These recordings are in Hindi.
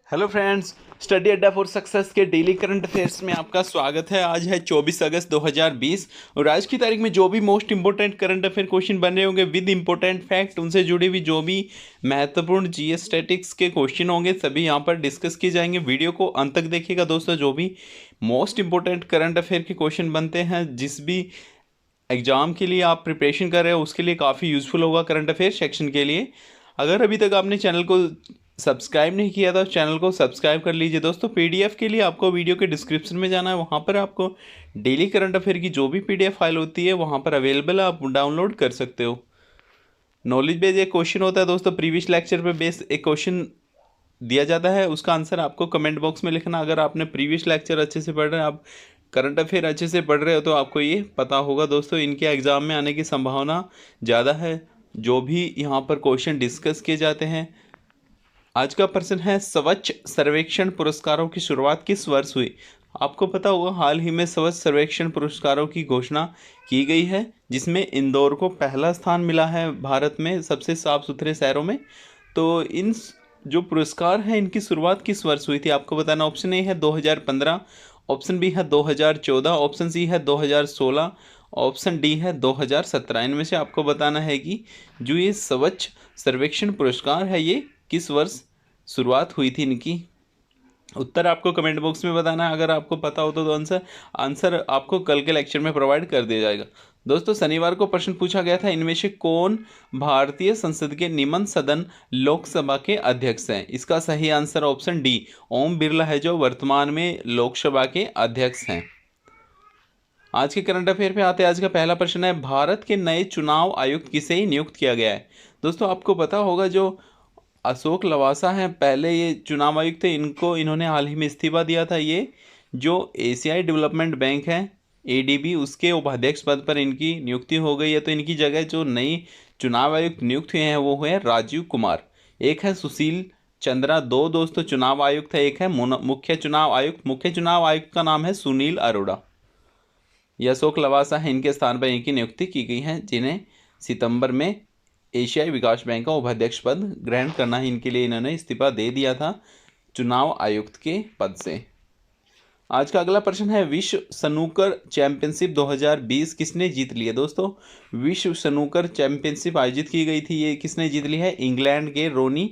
हेलो फ्रेंड्स, स्टडी अड्डा फॉर सक्सेस के डेली करंट अफेयर्स में आपका स्वागत है। आज है 24 अगस्त 2020 और आज की तारीख में जो भी most important current affair question बन रहे होंगे विद इंपॉर्टेंट फैक्ट, उनसे जुड़ी हुई जो भी महत्वपूर्ण जीएस स्टैटिक्स के क्वेश्चन होंगे सभी यहाँ पर डिस्कस किए जाएंगे। वीडियो को अंत तक देखिएगा दोस्तों। जो भी मोस्ट इंपॉर्टेंट करंट अफेयर के क्वेश्चन बनते हैं, जिस भी एग्ज़ाम के लिए आप प्रिपरेशन कर रहे हो उसके लिए काफ़ी यूज़फुल होगा करंट अफेयर सेक्शन के लिए। अगर अभी तक आपने चैनल को सब्सक्राइब नहीं किया तो चैनल को सब्सक्राइब कर लीजिए दोस्तों। पीडीएफ के लिए आपको वीडियो के डिस्क्रिप्शन में जाना है, वहाँ पर आपको डेली करंट अफेयर की जो भी पीडीएफ फाइल होती है वहाँ पर अवेलेबल है, आप डाउनलोड कर सकते हो। नॉलेज बेस्ड एक क्वेश्चन होता है दोस्तों, प्रीवियस लेक्चर पे बेस्ड एक क्वेश्चन दिया जाता है, उसका आंसर आपको कमेंट बॉक्स में लिखना। अगर आपने प्रीवियस लेक्चर अच्छे से पढ़ रहे हैं, आप करंट अफेयर अच्छे से पढ़ रहे हो तो आपको ये पता होगा दोस्तों, इनके एग्ज़ाम में आने की संभावना ज़्यादा है। जो भी यहाँ पर क्वेश्चन डिस्कस किए जाते हैं। आज का प्रश्न है, स्वच्छ सर्वेक्षण पुरस्कारों की शुरुआत किस वर्ष हुई? आपको पता होगा हाल ही में स्वच्छ सर्वेक्षण पुरस्कारों की घोषणा की गई है, जिसमें इंदौर को पहला स्थान मिला है भारत में सबसे साफ सुथरे शहरों में। तो इन जो पुरस्कार हैं इनकी शुरुआत किस वर्ष हुई थी आपको बताना। ऑप्शन ए है 2015, ऑप्शन बी है 2014, ऑप्शन सी है 2016, ऑप्शन डी है 2017। इनमें से आपको बताना है कि जो ये स्वच्छ सर्वेक्षण पुरस्कार है ये किस वर्ष शुरुआत हुई थी इनकी। उत्तर आपको कमेंट बॉक्स में बताना है। अगर आपको पता हो तो आंसर आपको कल के लेक्चर में प्रोवाइड कर दिया जाएगा। दोस्तों, शनिवार को प्रश्न पूछा गया था, इनमें से कौन भारतीय संसद के निम्न सदन लोकसभा के अध्यक्ष हैं? इसका सही answer option D Om Birla है, जो वर्तमान में लोकसभा के अध्यक्ष हैं। आज के करंट अफेयर पे आते हैं। आज का पहला प्रश्न है, भारत के नए चुनाव आयुक्त किसे नियुक्त किया गया है? दोस्तों, आपको पता होगा जो अशोक लवासा हैं पहले ये चुनाव आयुक्त थे, इन्होंने हाल ही में इस्तीफा दिया था। ये जो एशियाई डेवलपमेंट बैंक है एडीबी, उसके उपाध्यक्ष पद पर इनकी नियुक्ति हो गई है। तो इनकी जगह जो नई चुनाव आयुक्त नियुक्त हुए हैं वो हुए राजीव कुमार। एक है सुशील चंद्रा, दो दोस्तों चुनाव आयुक्त है, एक है मुख्य चुनाव आयुक्त। मुख्य चुनाव आयुक्त का नाम है सुनील अरोड़ा। ये अशोक लवासा है, इनके स्थान पर इनकी नियुक्ति की गई है, जिन्हें सितंबर में एशियाई विकास बैंक का उपाध्यक्ष पद ग्रहण करना है इनके लिए इन्होंने इस्तीफा दे दिया था चुनाव आयुक्त के पद से। आज का अगला प्रश्न है, विश्व स्नूकर चैंपियनशिप 2020 किसने जीत ली है? दोस्तों, विश्व स्नूकर चैंपियनशिप आयोजित की गई थी, ये किसने जीत ली है? इंग्लैंड के रोनी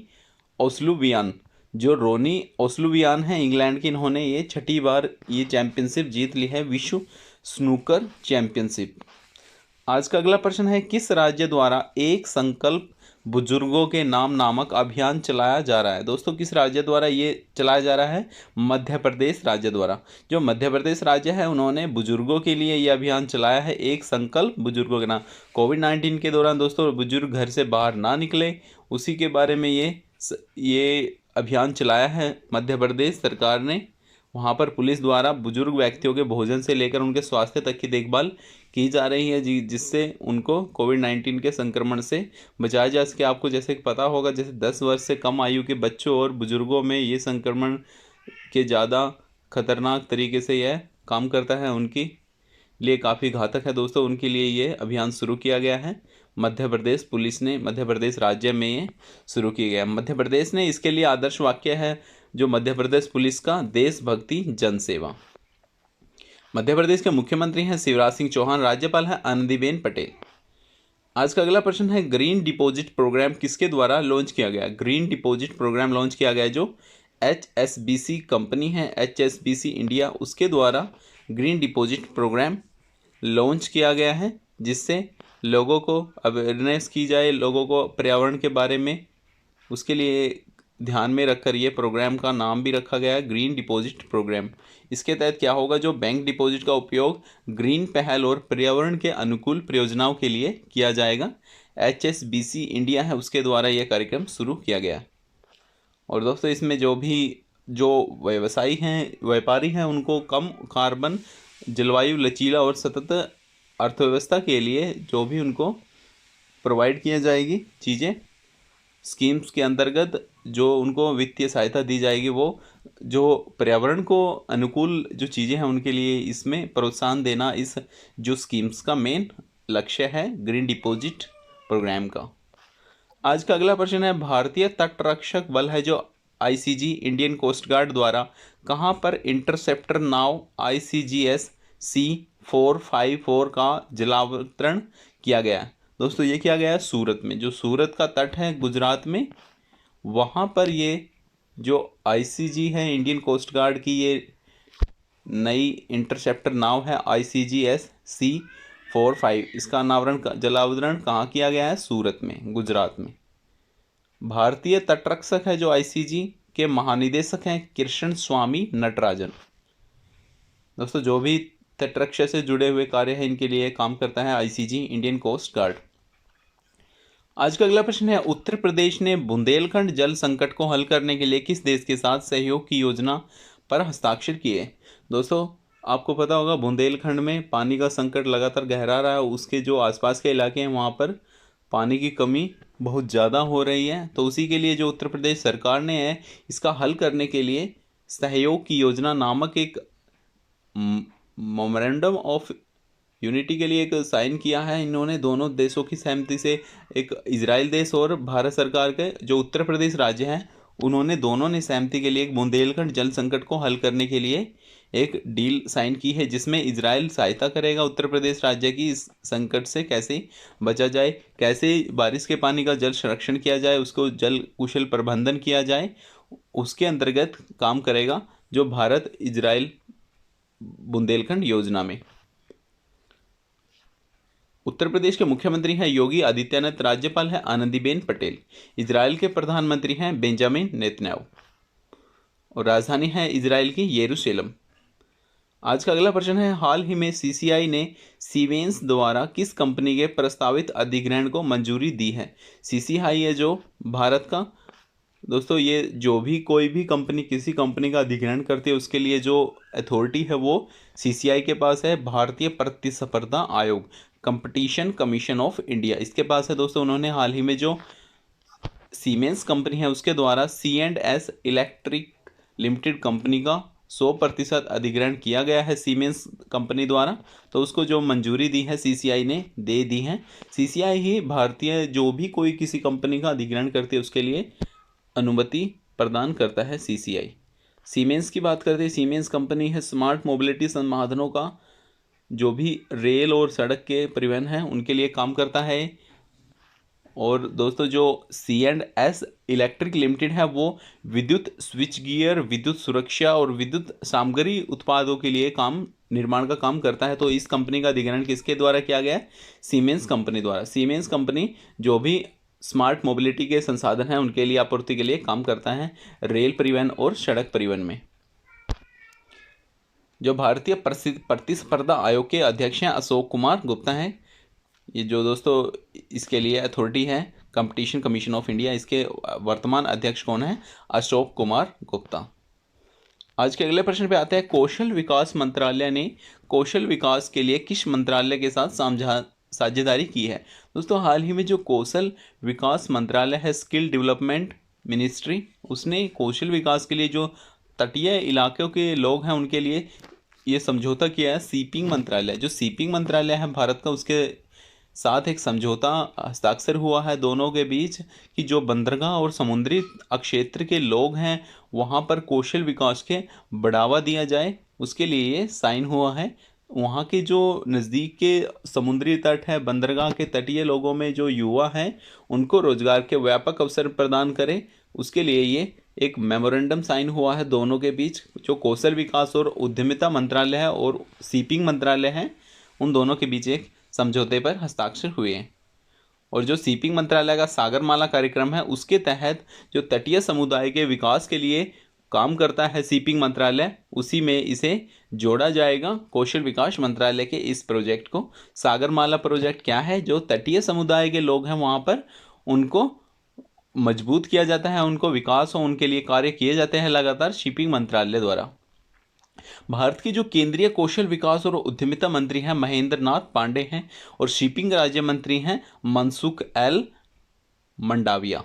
ओस्लुवियान। जो रोनी ओस्लुवियान है इंग्लैंड के, इन्होंने ये छठी बार ये चैंपियनशिप जीत ली है, विश्व स्नूकर चैंपियनशिप। आज का अगला प्रश्न है, किस राज्य द्वारा एक संकल्प बुजुर्गों के नाम नामक अभियान चलाया जा रहा है? दोस्तों, किस राज्य द्वारा ये चलाया जा रहा है? मध्य प्रदेश राज्य द्वारा। जो मध्य प्रदेश राज्य है उन्होंने बुजुर्गों के लिए ये अभियान चलाया है, एक संकल्प बुजुर्गों के नाम। कोविड-19 के दौरान दोस्तों बुजुर्ग घर से बाहर ना निकले, उसी के बारे में ये अभियान चलाया है मध्य प्रदेश सरकार ने। वहाँ पर पुलिस द्वारा बुजुर्ग व्यक्तियों के भोजन से लेकर उनके स्वास्थ्य तक की देखभाल की जा रही है, जी, जिससे उनको कोविड-19 के संक्रमण से बचाया जा सके। आपको जैसे पता होगा, जैसे 10 वर्ष से कम आयु के बच्चों और बुजुर्गों में ये संक्रमण के ज़्यादा खतरनाक तरीके से यह काम करता है, उनकी लिए काफ़ी घातक है दोस्तों। उनके लिए ये अभियान शुरू किया गया है, मध्य प्रदेश पुलिस ने, मध्य प्रदेश राज्य में ये शुरू किया गया। मध्य प्रदेश ने इसके लिए आदर्श वाक्य है जो मध्य प्रदेश पुलिस का, देशभक्ति जनसेवा। मध्य प्रदेश के मुख्यमंत्री हैं शिवराज सिंह चौहान, राज्यपाल है आनंदीबेन पटेल। आज का अगला प्रश्न है, ग्रीन डिपॉजिट प्रोग्राम किसके द्वारा लॉन्च किया गया? ग्रीन डिपॉजिट प्रोग्राम लॉन्च किया गया जो HSBC कंपनी है, HSBC इंडिया, उसके द्वारा ग्रीन डिपॉजिट प्रोग्राम लॉन्च किया गया है, जिससे लोगों को अवेयरनेस की जाए, लोगों को पर्यावरण के बारे में, उसके लिए ध्यान में रखकर ये प्रोग्राम का नाम भी रखा गया है ग्रीन डिपॉजिट प्रोग्राम। इसके तहत क्या होगा, जो बैंक डिपॉजिट का उपयोग ग्रीन पहल और पर्यावरण के अनुकूल परियोजनाओं के लिए किया जाएगा। HSBC इंडिया है उसके द्वारा यह कार्यक्रम शुरू किया गया। और दोस्तों, इसमें जो व्यवसायी हैं, व्यापारी हैं, उनको कम कार्बन, जलवायु लचीला और सतत अर्थव्यवस्था के लिए जो भी उनको प्रोवाइड किया जाएगी चीज़ें, स्कीम्स के अंतर्गत जो उनको वित्तीय सहायता दी जाएगी, वो जो पर्यावरण को अनुकूल जो चीज़ें हैं उनके लिए इसमें प्रोत्साहन देना, इस जो स्कीम्स का मेन लक्ष्य है ग्रीन डिपॉजिट प्रोग्राम का। आज का अगला प्रश्न है, भारतीय तटरक्षक बल है जो आईसीजी इंडियन कोस्ट गार्ड द्वारा कहाँ पर इंटरसेप्टर नाव ICGS C454 का जलावतरण किया गया है? दोस्तों ये किया गया है सूरत में, जो सूरत का तट है गुजरात में, वहाँ पर ये जो ICG है इंडियन कोस्ट गार्ड की ये नई इंटरसेप्टर नाव है ICGS C45, इसका जलावतरण कहाँ किया गया है? सूरत में, गुजरात में। भारतीय तटरक्षक है जो ICG के महानिदेशक हैं कृष्ण स्वामी नटराजन। दोस्तों जो भी तटरक्षा से जुड़े हुए कार्य हैं इनके लिए काम करता है ICG इंडियन कोस्ट गार्ड। आज का अगला प्रश्न है, उत्तर प्रदेश ने बुंदेलखंड जल संकट को हल करने के लिए किस देश के साथ सहयोग की योजना पर हस्ताक्षर किए? दोस्तों आपको पता होगा बुंदेलखंड में पानी का संकट लगातार गहरा रहा है, उसके जो आसपास के इलाके हैं वहाँ पर पानी की कमी बहुत ज़्यादा हो रही है। तो उसी के लिए जो उत्तर प्रदेश सरकार ने है इसका हल करने के लिए सहयोग की योजना नामक एक मेमोरेंडम ऑफ यूनिटी के लिए एक साइन किया है इन्होंने, दोनों देशों की सहमति से। एक इजराइल देश और भारत सरकार के जो उत्तर प्रदेश राज्य हैं उन्होंने दोनों ने सहमति के लिए एक बुंदेलखंड जल संकट को हल करने के लिए एक डील साइन की है, जिसमें इजराइल सहायता करेगा उत्तर प्रदेश राज्य की इस संकट से कैसे बचा जाए, कैसे बारिश के पानी का जल संरक्षण किया जाए, उसको जल कुशल प्रबंधन किया जाए, उसके अंतर्गत काम करेगा जो भारत इजराइल बुंदेलखंड योजना में। उत्तर प्रदेश के मुख्यमंत्री हैं योगी आदित्यनाथ, राज्यपाल है आनंदीबेन पटेल, इजराइल के प्रधानमंत्री हैं बेंजामिन नेतन्याहू और राजधानी है इजराइल की यरूशलेम। आज का अगला प्रश्न है, हाल ही में CCI ने सीमेंस द्वारा किस कंपनी के प्रस्तावित अधिग्रहण को मंजूरी दी है? CCI है जो भारत का, दोस्तों ये जो भी कोई भी कंपनी किसी कंपनी का अधिग्रहण करती है उसके लिए जो अथॉरिटी है वो CCI के पास है, भारतीय प्रतिस्पर्धा आयोग, कंपटीशन कमीशन ऑफ इंडिया, इसके पास है। दोस्तों उन्होंने हाल ही में जो सीमेंस कंपनी है उसके द्वारा C&S इलेक्ट्रिक लिमिटेड कंपनी का 100% अधिग्रहण किया गया है सीमेंस कंपनी द्वारा, तो उसको जो मंजूरी दी है CCI ने दे दी है। CCI ही भारतीय जो भी कोई किसी कंपनी का अधिग्रहण करती है उसके लिए अनुमति प्रदान करता है CCI। सीमेंस की बात करते हैं, सीमेंस कंपनी है स्मार्ट मोबिलिटी संसाधनों का जो भी रेल और सड़क के परिवहन हैं उनके लिए काम करता है। और दोस्तों जो C&S इलेक्ट्रिक लिमिटेड है वो विद्युत स्विच गियर, विद्युत सुरक्षा और विद्युत सामग्री उत्पादों के लिए निर्माण का काम करता है। तो इस कंपनी का अधिग्रहण किसके द्वारा किया गया है? सीमेंस कंपनी द्वारा। सीमेंस कंपनी जो भी स्मार्ट मोबिलिटी के संसाधन हैं उनके लिए आपूर्ति के लिए काम करता है रेल परिवहन और सड़क परिवहन में। जो भारतीय प्रतिस्पर्धा आयोग के अध्यक्ष हैं अशोक कुमार गुप्ता हैं, ये जो दोस्तों इसके लिए अथॉरिटी है कंपटीशन कमीशन ऑफ इंडिया, इसके वर्तमान अध्यक्ष कौन है? अशोक कुमार गुप्ता। आज के अगले प्रश्न पे आते हैं, कौशल विकास मंत्रालय ने कौशल विकास के लिए किस मंत्रालय के साथ साझेदारी की है? दोस्तों हाल ही में जो कौशल विकास मंत्रालय है स्किल डेवलपमेंट मिनिस्ट्री, उसने कौशल विकास के लिए जो तटीय इलाकों के लोग हैं उनके लिए ये समझौता किया है शिपिंग मंत्रालय। जो शिपिंग मंत्रालय है भारत का उसके साथ एक समझौता हस्ताक्षर हुआ है दोनों के बीच कि जो बंदरगाह और समुद्री क्षेत्र के लोग हैं वहाँ पर कौशल विकास के बढ़ावा दिया जाए, उसके लिए ये साइन हुआ है। वहाँ के जो नज़दीक के समुद्री तट है, बंदरगाह के तटीय लोगों में जो युवा हैं उनको रोजगार के व्यापक अवसर प्रदान करे, उसके लिए ये एक मेमोरेंडम साइन हुआ है दोनों के बीच। जो कौशल विकास और उद्यमिता मंत्रालय है और शिपिंग मंत्रालय है उन दोनों के बीच एक समझौते पर हस्ताक्षर हुए हैं। और जो शिपिंग मंत्रालय का सागरमाला कार्यक्रम है उसके तहत जो तटीय समुदाय के विकास के लिए काम करता है शिपिंग मंत्रालय, उसी में इसे जोड़ा जाएगा कौशल विकास मंत्रालय के इस प्रोजेक्ट को। सागरमाला प्रोजेक्ट क्या है? जो तटीय समुदाय के लोग हैं वहाँ पर उनको मजबूत किया जाता है, उनको विकास हो उनके लिए कार्य किए जाते हैं लगातार शिपिंग मंत्रालय द्वारा। भारत के जो केंद्रीय कौशल विकास और उद्यमिता मंत्री हैं महेंद्र नाथ पांडे हैं और शिपिंग राज्य मंत्री हैं मनसुख एल मंडाविया।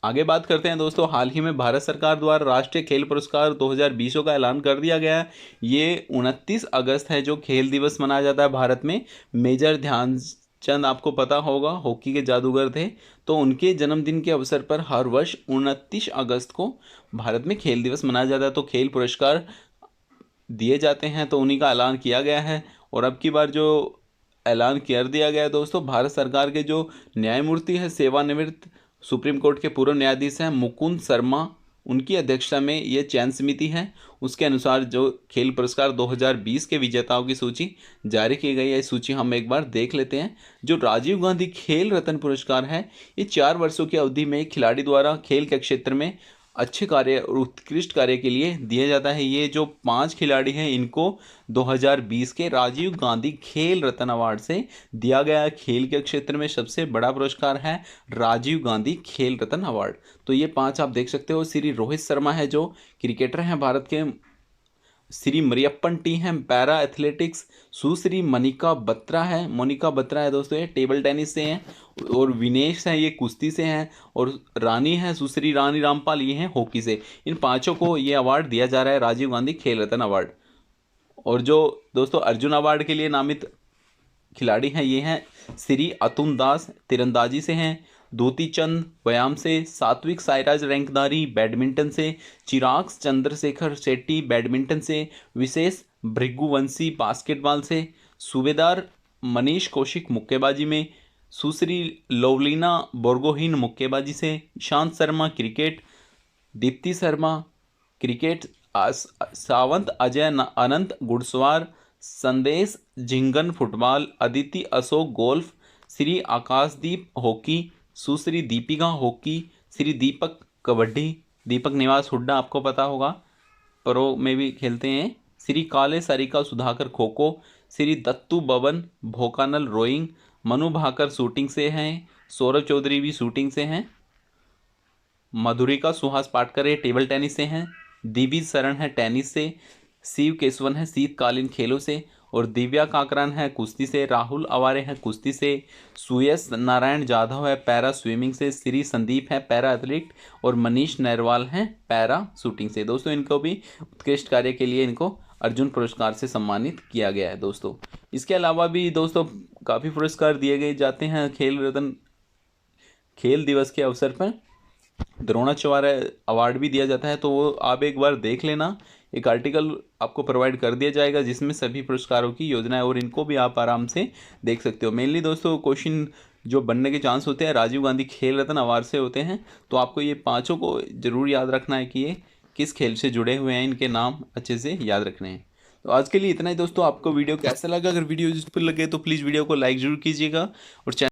आगे बात करते हैं दोस्तों, हाल ही में भारत सरकार द्वारा राष्ट्रीय खेल पुरस्कार 2020 का ऐलान कर दिया गया है। ये 29 अगस्त है जो खेल दिवस मनाया जाता है भारत में। मेजर ध्यानचंद चंद आपको पता होगा हॉकी के जादूगर थे, तो उनके जन्मदिन के अवसर पर हर वर्ष 29 अगस्त को भारत में खेल दिवस मनाया जाता है। तो खेल पुरस्कार दिए जाते हैं, तो उन्हीं का ऐलान किया गया है। और अब की बार जो ऐलान कर दिया गया है दोस्तों, भारत सरकार के जो न्यायमूर्ति है, सेवानिवृत्त सुप्रीम कोर्ट के पूर्व न्यायाधीश हैं मुकुंद शर्मा, उनकी अध्यक्षता में ये चयन समिति है। उसके अनुसार जो खेल पुरस्कार 2020 के विजेताओं की सूची जारी की गई है, इस सूची हम एक बार देख लेते हैं। जो राजीव गांधी खेल रत्न पुरस्कार है, ये 4 वर्षों की अवधि में एक खिलाड़ी द्वारा खेल के क्षेत्र में अच्छे कार्य और उत्कृष्ट कार्य के लिए दिया जाता है। ये जो 5 खिलाड़ी हैं, इनको 2020 के राजीव गांधी खेल रत्न अवार्ड से दिया गया है। खेल के क्षेत्र में सबसे बड़ा पुरस्कार है राजीव गांधी खेल रत्न अवार्ड। तो ये 5 आप देख सकते हो। श्री रोहित शर्मा है जो क्रिकेटर हैं भारत के, श्री मरियप्पन टी हैं पैरा एथलेटिक्स, सुश्री मोनिका बत्रा है दोस्तों, ये टेबल टेनिस से हैं, और विनेश हैं ये कुश्ती से हैं, और रानी है सुश्री रानी रामपाल, ये हैं हॉकी से। इन 5 को ये अवार्ड दिया जा रहा है, राजीव गांधी खेल रत्न अवार्ड। और जो दोस्तों अर्जुन अवार्ड के लिए नामित खिलाड़ी हैं, ये हैं श्री अतुल दास तीरंदाजी से हैं, दूती चंद व्यायाम से, सात्विक साईराज रैंकदारी बैडमिंटन से, चिराग चंद्रशेखर शेट्टी बैडमिंटन से, विशेष भृगुवंशी बास्केटबॉल से, सूबेदार मनीष कौशिक मुक्केबाजी में, सुश्री लोवलीना बोर्गोहीन मुक्केबाजी से, ईशांत शर्मा क्रिकेट, दीप्ति शर्मा क्रिकेट, सावंत अजय अनंत घुड़सवार, संदेश झिंगन फुटबॉल, अदिति अशोक गोल्फ, श्री आकाशदीप हॉकी, सुश्री दीपिका हॉकी, श्री दीपक कबड्डी, दीपक निवास हुड्डा आपको पता होगा प्रो में भी खेलते हैं, श्री काले सरिका सुधाकर खो खो, श्री दत्तू बबन भोकानल रोइंग, मनु भाकर शूटिंग से हैं, सौरभ चौधरी भी शूटिंग से हैं, मधुरिका सुहास पाटकर ये टेबल टेनिस से हैं, दिविज शरण है टेनिस से, शिव केशवन है शीतकालीन खेलों से, और दिव्या काकरान है कुश्ती से, राहुल अवारे हैं कुश्ती से, सुयश नारायण जाधव है पैरा स्विमिंग से, श्री संदीप है पैरा एथलीट, और मनीष नरवाल हैं पैरा शूटिंग से। दोस्तों इनको भी उत्कृष्ट कार्य के लिए इनको अर्जुन पुरस्कार से सम्मानित किया गया है दोस्तों। इसके अलावा भी दोस्तों काफ़ी पुरस्कार दिए गए जाते हैं खेल रत्न खेल दिवस के अवसर पर। द्रोणाचार्य अवार्ड भी दिया जाता है, तो वो आप एक बार देख लेना। एक आर्टिकल आपको प्रोवाइड कर दिया जाएगा जिसमें सभी पुरस्कारों की योजना है, और इनको भी आप आराम से देख सकते हो। मेनली दोस्तों क्वेश्चन जो बनने के चांस होते हैं राजीव गांधी खेल रत्न अवार्ड से होते हैं, तो आपको ये 5 को ज़रूर याद रखना है कि ये किस खेल से जुड़े हुए हैं, इनके नाम अच्छे से याद रखने हैं। तो आज के लिए इतना ही दोस्तों। आपको वीडियो कैसा लगा? अगर वीडियो यूजफुल लगे तो प्लीज़ वीडियो को लाइक ज़रूर कीजिएगा, और